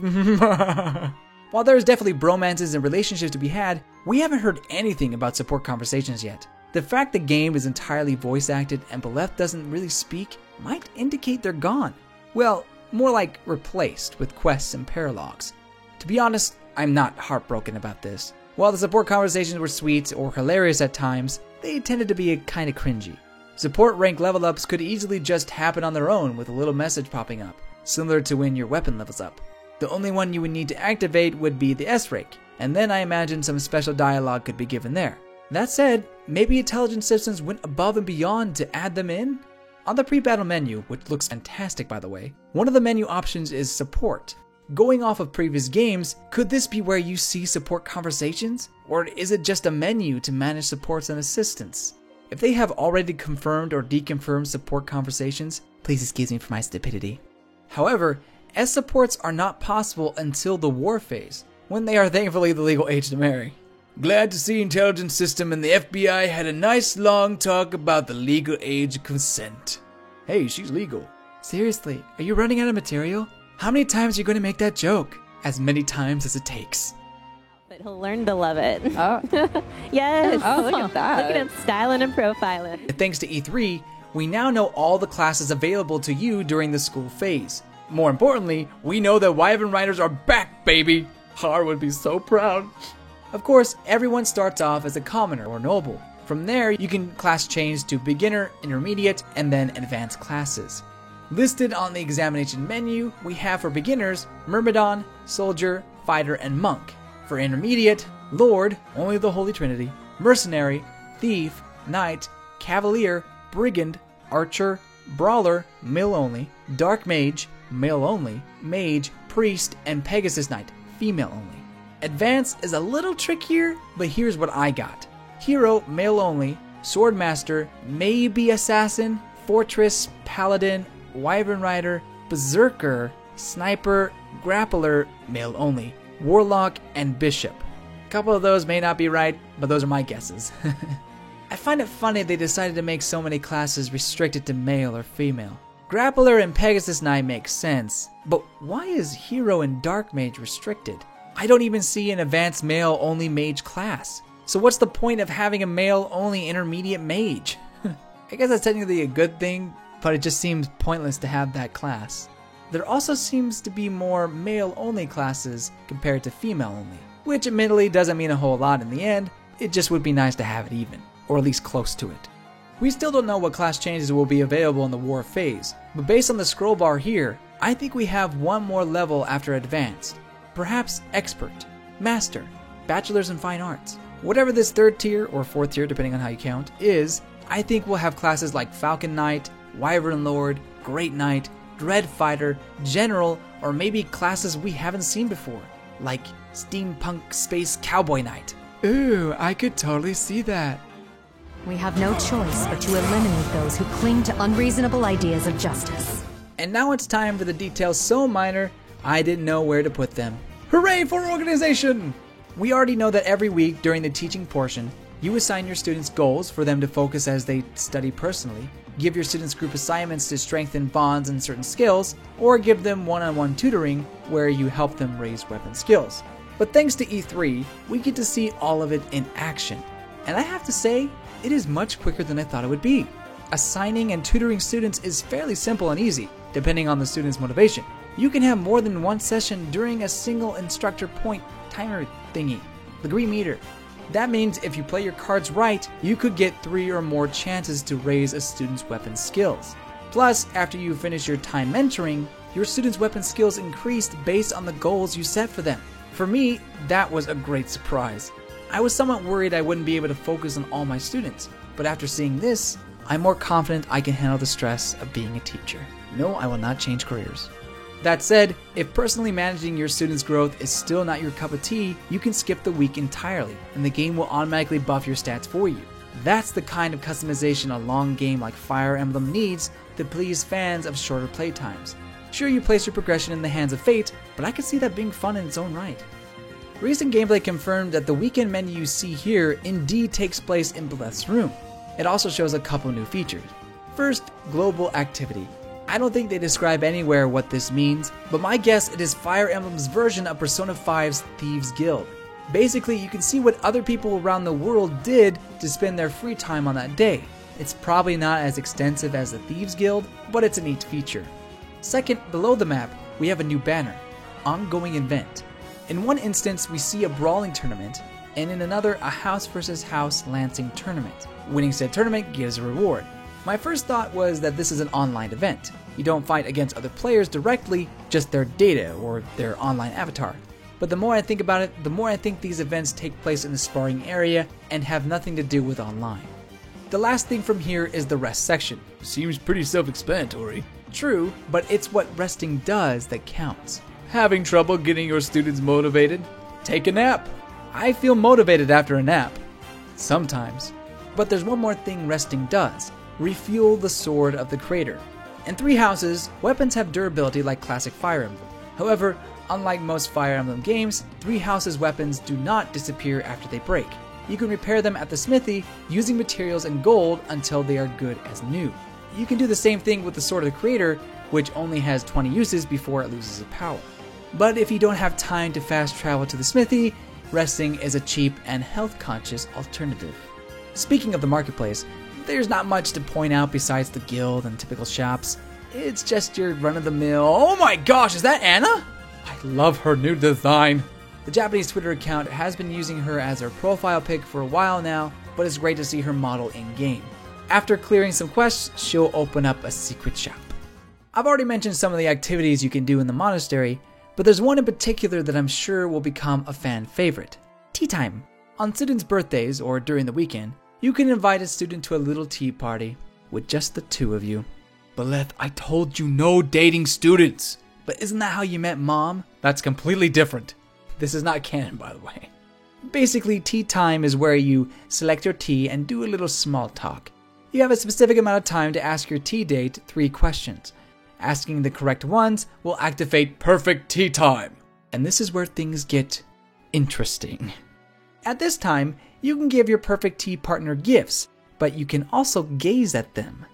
While there's definitely bromances and relationships to be had, we haven't heard anything about support conversations yet. The fact the game is entirely voice acted and Beleth doesn't really speak might indicate they're gone. Well, more like replaced with quests and paralogs. To be honest, I'm not heartbroken about this. While the support conversations were sweet or hilarious at times, they tended to be kinda cringy. Support rank level ups could easily just happen on their own with a little message popping up, similar to when your weapon levels up. The only one you would need to activate would be the S-rank, and then I imagine some special dialogue could be given there. That said, maybe Intelligent Systems went above and beyond to add them in? On the pre-battle menu, which looks fantastic by the way, one of the menu options is support. Going off of previous games, could this be where you see support conversations? Or is it just a menu to manage supports and assistants? If they have already confirmed or deconfirmed support conversations, please excuse me for my stupidity. However, S supports are not possible until the war phase, when they are thankfully the legal age to marry. Glad to see Intelligent System and the FBI had a nice long talk about the legal age of consent. Hey, she's legal. Seriously, are you running out of material? How many times are you going to make that joke? As many times as it takes. But he'll learn to love it. Oh. Yes. Oh, look at that. Look at him styling and profiling. Thanks to E3, we now know all the classes available to you during the school phase. More importantly, we know that Wyvern Riders are back, baby! Har would be so proud. Of course, everyone starts off as a commoner or noble. From there, you can class change to beginner, intermediate, and then advanced classes. Listed on the examination menu, we have for beginners, Myrmidon, Soldier, Fighter, and Monk. For intermediate, Lord, only the Holy Trinity, Mercenary, Thief, Knight, Cavalier, Brigand, Archer, Brawler, male only, Dark Mage, male only, Mage, Priest, and Pegasus Knight, female only. Advanced is a little trickier, but here's what I got. Hero, male only, Swordmaster, maybe Assassin, Fortress, Paladin, Wyvern Rider, Berserker, Sniper, Grappler, male only, Warlock, and Bishop. A couple of those may not be right, but those are my guesses. I find it funny they decided to make so many classes restricted to male or female. Grappler and Pegasus Knight make sense, but why is Hero and Dark Mage restricted? I don't even see an advanced male-only mage class. So what's the point of having a male-only intermediate mage? I guess that's technically a good thing, but it just seems pointless to have that class. There also seems to be more male-only classes compared to female-only, which admittedly doesn't mean a whole lot in the end. It just would be nice to have it even, or at least close to it. We still don't know what class changes will be available in the war phase, but based on the scroll bar here, I think we have one more level after advanced. Perhaps expert, master, bachelor's in fine arts. Whatever this third tier, or fourth tier depending on how you count, is, I think we'll have classes like Falcon Knight, Wyvern Lord, Great Knight, Dread Fighter, General, or maybe classes we haven't seen before, like Steampunk Space Cowboy Knight. Ooh, I could totally see that. We have no choice but to eliminate those who cling to unreasonable ideas of justice. And now it's time for the details so minor, I didn't know where to put them. Hooray for organization! We already know that every week during the teaching portion, you assign your students goals for them to focus as they study personally, give your students group assignments to strengthen bonds and certain skills, or give them one-on-one tutoring where you help them raise weapon skills. But thanks to E3, we get to see all of it in action. And I have to say, it is much quicker than I thought it would be. Assigning and tutoring students is fairly simple and easy, depending on the student's motivation. You can have more than one session during a single instructor point timer thingy, the green meter. That means if you play your cards right, you could get 3 or more chances to raise a student's weapon skills. Plus, after you finish your time mentoring, your students' weapon skills increased based on the goals you set for them. For me, that was a great surprise. I was somewhat worried I wouldn't be able to focus on all my students, but after seeing this, I'm more confident I can handle the stress of being a teacher. No, I will not change careers. That said, if personally managing your students' growth is still not your cup of tea, you can skip the week entirely, and the game will automatically buff your stats for you. That's the kind of customization a long game like Fire Emblem needs to please fans of shorter playtimes. Sure, you place your progression in the hands of fate, but I can see that being fun in its own right. Recent gameplay confirmed that the weekend menu you see here indeed takes place in Bleth's room. It also shows a couple new features. First, global activity. I don't think they describe anywhere what this means, but my guess it is Fire Emblem's version of Persona 5's Thieves Guild. Basically, you can see what other people around the world did to spend their free time on that day. It's probably not as extensive as the Thieves Guild, but it's a neat feature. Second, below the map, we have a new banner, Ongoing Event. In one instance, we see a brawling tournament, and in another, a house versus house lancing tournament. Winning said tournament gives a reward. My first thought was that this is an online event. You don't fight against other players directly, just their data or their online avatar. But the more I think about it, the more I think these events take place in the sparring area and have nothing to do with online. The last thing from here is the rest section. Seems pretty self-explanatory. True, but it's what resting does that counts. Having trouble getting your students motivated? Take a nap. I feel motivated after a nap. Sometimes. But there's one more thing resting does. Refuel the Sword of the Creator. In 3 houses, weapons have durability like classic Fire Emblem. However, unlike most Fire Emblem games, 3 houses' weapons do not disappear after they break. You can repair them at the smithy using materials and gold until they are good as new. You can do the same thing with the Sword of the Creator, which only has 20 uses before it loses its power. But if you don't have time to fast travel to the smithy, resting is a cheap and health-conscious alternative. Speaking of the marketplace, there's not much to point out besides the guild and typical shops. It's just your run-of-the-mill. Oh my gosh, is that Anna? I love her new design. The Japanese Twitter account has been using her as their profile pic for a while now, but it's great to see her model in-game. After clearing some quests, she'll open up a secret shop. I've already mentioned some of the activities you can do in the monastery, but there's one in particular that I'm sure will become a fan favorite. Tea time. On students' birthdays or during the weekend, you can invite a student to a little tea party with just the two of you. Beleth, I told you no dating students. But isn't that how you met Mom? That's completely different. This is not canon, by the way. Basically, tea time is where you select your tea and do a little small talk. You have a specific amount of time to ask your tea date 3 questions. Asking the correct ones will activate perfect tea time. And this is where things get interesting. At this time, you can give your perfect tea partner gifts, but you can also gaze at them.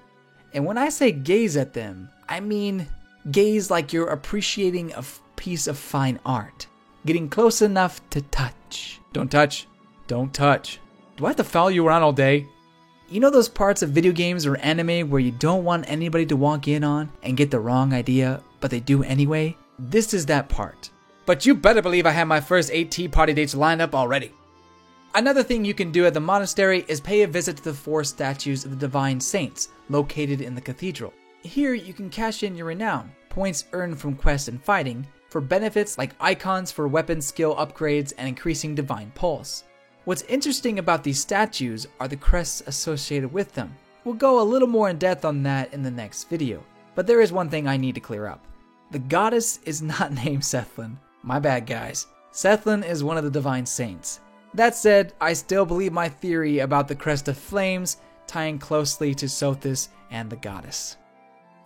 And when I say gaze at them, I mean gaze like you're appreciating a piece of fine art. Getting close enough to touch. Don't touch. Don't touch. Do I have to follow you around all day? You know those parts of video games or anime where you don't want anybody to walk in on and get the wrong idea, but they do anyway? This is that part. But you better believe I have my first 8 tea party dates lined up already. Another thing you can do at the monastery is pay a visit to the 4 statues of the Divine Saints located in the cathedral. Here you can cash in your renown, points earned from quests and fighting, for benefits like icons for weapon skill upgrades and increasing divine pulse. What's interesting about these statues are the crests associated with them. We'll go a little more in depth on that in the next video, but there is one thing I need to clear up. The goddess is not named Sethlin. My bad, guys. Sethlin is one of the Divine Saints. That said, I still believe my theory about the Crest of Flames tying closely to Sothis and the goddess.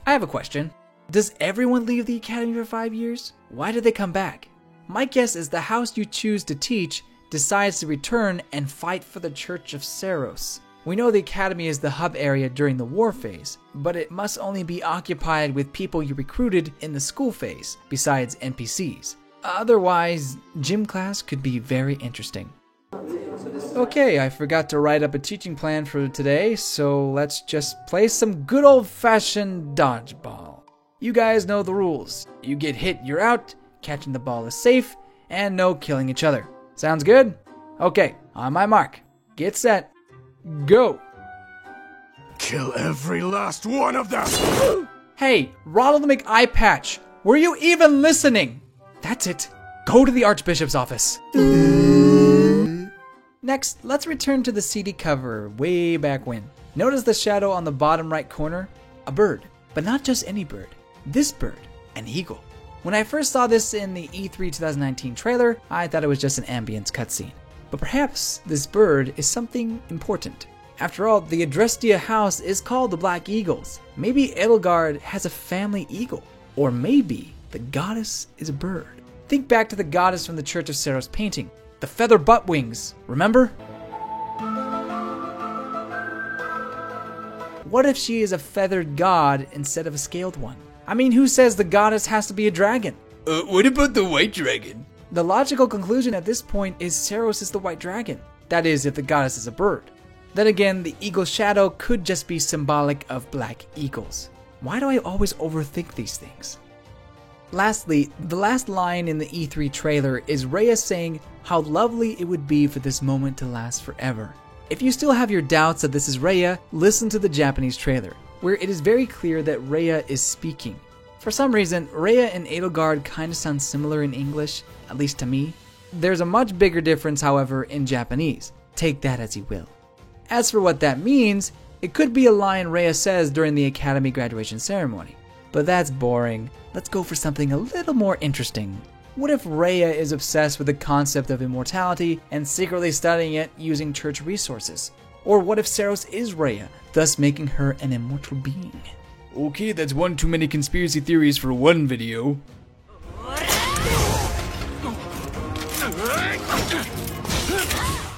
I have a question. Does everyone leave the academy for 5 years? Why do they come back? My guess is the house you choose to teach decides to return and fight for the Church of Seiros. We know the academy is the hub area during the war phase, but it must only be occupied with people you recruited in the school phase, besides NPCs. Otherwise, gym class could be very interesting. Okay, I forgot to write up a teaching plan for today, so let's just play some good old-fashioned dodgeball. You guys know the rules. You get hit, you're out, catching the ball is safe, and no killing each other. Sounds good? Okay, on my mark. Get set. Go! Kill every last one of them! Hey, Ronald McEyepatch, were you even listening? That's it. Go to the Archbishop's office. Next, let's return to the CD cover way back when. Notice the shadow on the bottom right corner? A bird, but not just any bird. This bird, an eagle. When I first saw this in the E3 2019 trailer, I thought it was just an ambience cutscene. But perhaps this bird is something important. After all, the Adrestia house is called the Black Eagles. Maybe Edelgard has a family eagle. Or maybe the goddess is a bird. Think back to the goddess from the Church of Seiros painting. The feather butt wings, remember? What if she is a feathered god instead of a scaled one? I mean, who says the goddess has to be a dragon? What about the white dragon? The logical conclusion at this point is Seiros is the white dragon. That is, if the goddess is a bird. Then again, the eagle shadow could just be symbolic of black eagles. Why do I always overthink these things? Lastly, the last line in the E3 trailer is Rhea saying how lovely it would be for this moment to last forever. If you still have your doubts that this is Rhea, listen to the Japanese trailer, where it is very clear that Rhea is speaking. For some reason, Rhea and Edelgard kinda sound similar in English, at least to me. There's a much bigger difference, however, in Japanese. Take that as you will. As for what that means, it could be a line Rhea says during the Academy graduation ceremony. But that's boring. Let's go for something a little more interesting. What if Rhea is obsessed with the concept of immortality and secretly studying it using church resources? Or what if Seiros is Rhea, thus making her an immortal being? Okay, that's one too many conspiracy theories for one video.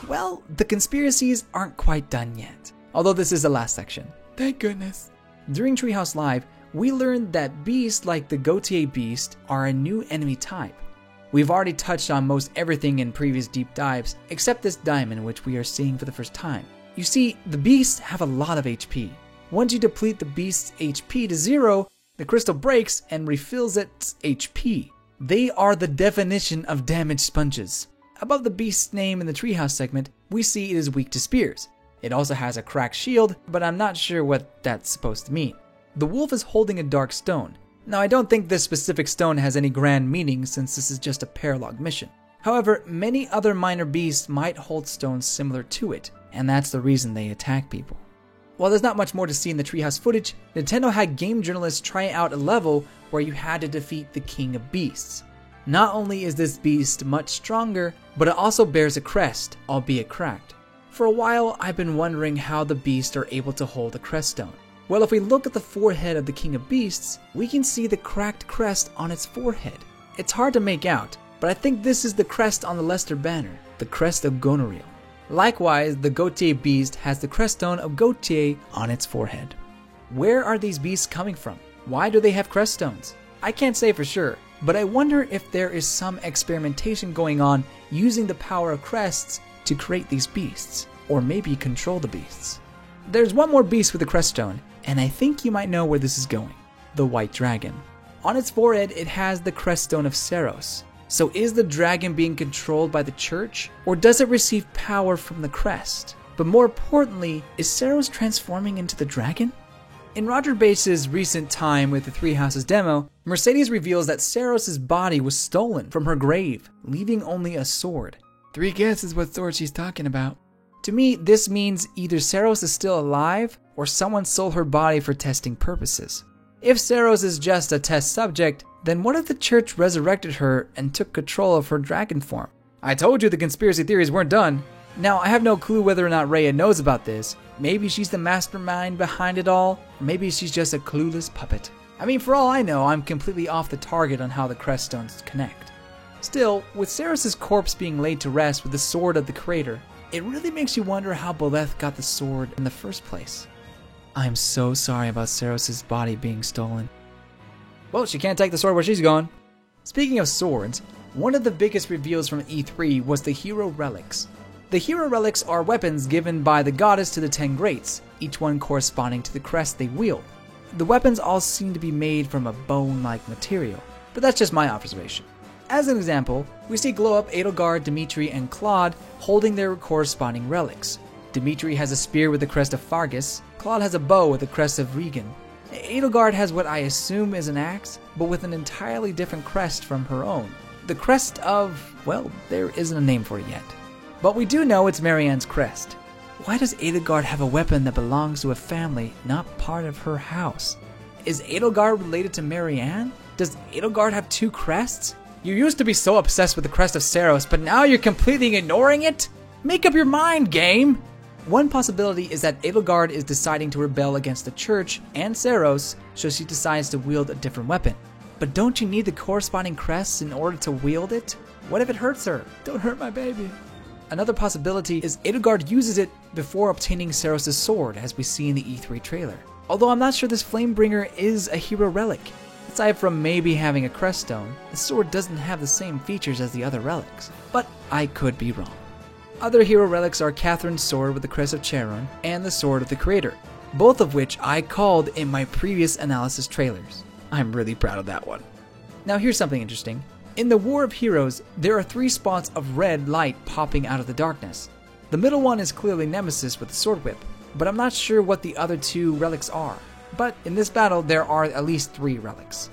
Well, the conspiracies aren't quite done yet. Although this is the last section. Thank goodness. During Treehouse Live, we learned that beasts like the Gautier beast are a new enemy type. We've already touched on most everything in previous deep dives, except this diamond, which we are seeing for the first time. You see, the beasts have a lot of HP. Once you deplete the beast's HP to 0, the crystal breaks and refills its HP. They are the definition of damage sponges. Above the beast's name in the treehouse segment, we see it is weak to spears. It also has a cracked shield, but I'm not sure what that's supposed to mean. The wolf is holding a dark stone. Now, I don't think this specific stone has any grand meaning since this is just a paralog mission. However, many other minor beasts might hold stones similar to it, and that's the reason they attack people. While there's not much more to see in the treehouse footage, Nintendo had game journalists try out a level where you had to defeat the King of Beasts. Not only is this beast much stronger, but it also bears a crest, albeit cracked. For a while, I've been wondering how the beasts are able to hold a crest stone. Well, if we look at the forehead of the King of Beasts, we can see the cracked crest on its forehead. It's hard to make out, but I think this is the crest on the Leicester banner, the crest of Goneril. Likewise, the Gautier beast has the creststone of Gautier on its forehead. Where are these beasts coming from? Why do they have crest stones? I can't say for sure, but I wonder if there is some experimentation going on using the power of crests to create these beasts, or maybe control the beasts. There's one more beast with a creststone, and I think you might know where this is going. The White Dragon. On its forehead, it has the creststone of Seiros. So is the dragon being controlled by the church, or does it receive power from the crest? But more importantly, is Seiros transforming into the dragon? In Roger Base's recent time with the Three Houses demo, Mercedes reveals that Seiros' body was stolen from her grave, leaving only a sword. 3 guesses what sword she's talking about. To me, this means either Seiros is still alive, or someone stole her body for testing purposes. If Seiros is just a test subject, then what if the church resurrected her and took control of her dragon form? I told you the conspiracy theories weren't done. Now, I have no clue whether or not Rhea knows about this. Maybe she's the mastermind behind it all, or maybe she's just a clueless puppet. I mean, for all I know, I'm completely off the target on how the creststones connect. Still, with Seiros' corpse being laid to rest with the sword of the creator, it really makes you wonder how Boleth got the sword in the first place. I'm so sorry about Seiros' body being stolen. Well, she can't take the sword where she's gone. Speaking of swords, one of the biggest reveals from E3 was the Hero Relics. The Hero Relics are weapons given by the goddess to the 10 Greats, each one corresponding to the crest they wield. The weapons all seem to be made from a bone-like material, but that's just my observation. As an example, we see glow-up Edelgard, Dimitri, and Claude holding their corresponding relics. Dimitri has a spear with the crest of Fargus, Claude has a bow with the crest of Regan. Edelgard has what I assume is an axe, but with an entirely different crest from her own. The crest of, well, there isn't a name for it yet. But we do know it's Marianne's crest. Why does Edelgard have a weapon that belongs to a family not part of her house? Is Edelgard related to Marianne? Does Edelgard have 2 crests? You used to be so obsessed with the crest of Seiros, but now you're completely ignoring it? Make up your mind, game! One possibility is that Edelgard is deciding to rebel against the church and Seiros, so she decides to wield a different weapon. But don't you need the corresponding crests in order to wield it? What if it hurts her? Don't hurt my baby. Another possibility is Edelgard uses it before obtaining Seiros' sword, as we see in the E3 trailer. Although I'm not sure this Flamebringer is a hero relic. Aside from maybe having a crest stone, the sword doesn't have the same features as the other relics. But I could be wrong. Other hero relics are Catherine's sword with the crest of Charon and the sword of the creator, both of which I called in my previous analysis trailers. I'm really proud of that one. Now here's something interesting. In the War of Heroes, there are 3 spots of red light popping out of the darkness. The middle one is clearly Nemesis with the sword whip, but I'm not sure what the other 2 relics are. But in this battle, there are at least 3 relics.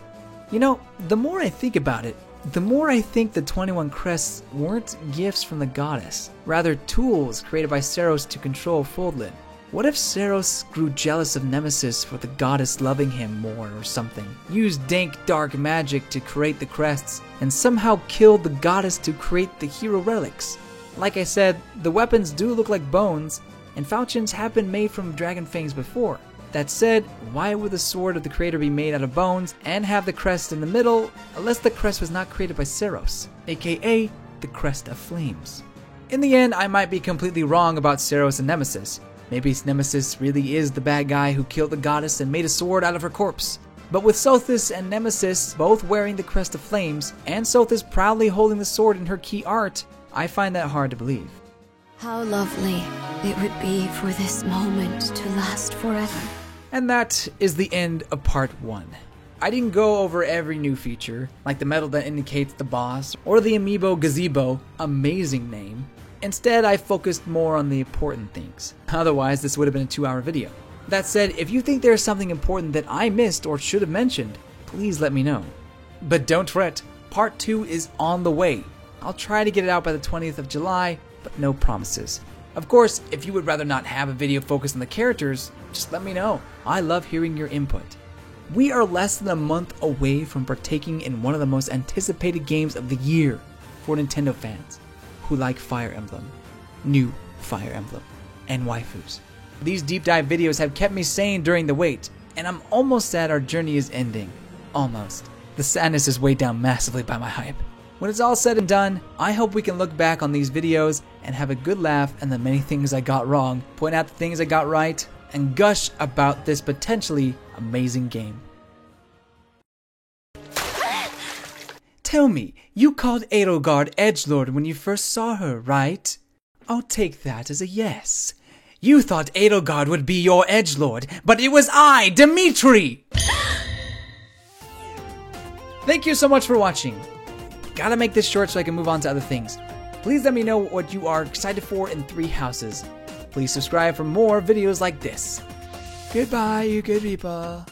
You know, the more I think about it, the more I think the 21 crests weren't gifts from the goddess, rather tools created by Seiros to control Fodlan. What if Seiros grew jealous of Nemesis for the goddess loving him more or something, used dank dark magic to create the crests, and somehow killed the goddess to create the hero relics? Like I said, the weapons do look like bones, and falchions have been made from dragon fangs before. That said, why would the sword of the creator be made out of bones and have the crest in the middle, unless the crest was not created by Seiros, aka the Crest of Flames? In the end, I might be completely wrong about Seiros and Nemesis. Maybe Nemesis really is the bad guy who killed the goddess and made a sword out of her corpse. But with Sothis and Nemesis both wearing the Crest of Flames, and Sothis proudly holding the sword in her key art, I find that hard to believe. How lovely it would be for this moment to last forever. And that is the end of part 1. I didn't go over every new feature, like the medal that indicates the boss, or the amiibo gazebo, amazing name. Instead, I focused more on the important things. Otherwise, this would have been a 2-hour video. That said, if you think there's something important that I missed or should have mentioned, please let me know. But don't fret, part 2 is on the way. I'll try to get it out by the 20th of July, but no promises. Of course, if you would rather not have a video focused on the characters, just let me know. I love hearing your input. We are less than a month away from partaking in one of the most anticipated games of the year for Nintendo fans who like Fire Emblem, new Fire Emblem, and waifus. These deep dive videos have kept me sane during the wait, and I'm almost sad our journey is ending. Almost. The sadness is weighed down massively by my hype. When it's all said and done, I hope we can look back on these videos and have a good laugh at the many things I got wrong, point out the things I got right, and gush about this potentially amazing game. Tell me, you called Edelgard Edgelord when you first saw her, right? I'll take that as a yes. You thought Edelgard would be your edgelord, but it was I, Dimitri! Thank you so much for watching. Gotta make this short so I can move on to other things. Please let me know what you are excited for in 3 Houses. Please subscribe for more videos like this. Goodbye, you good people.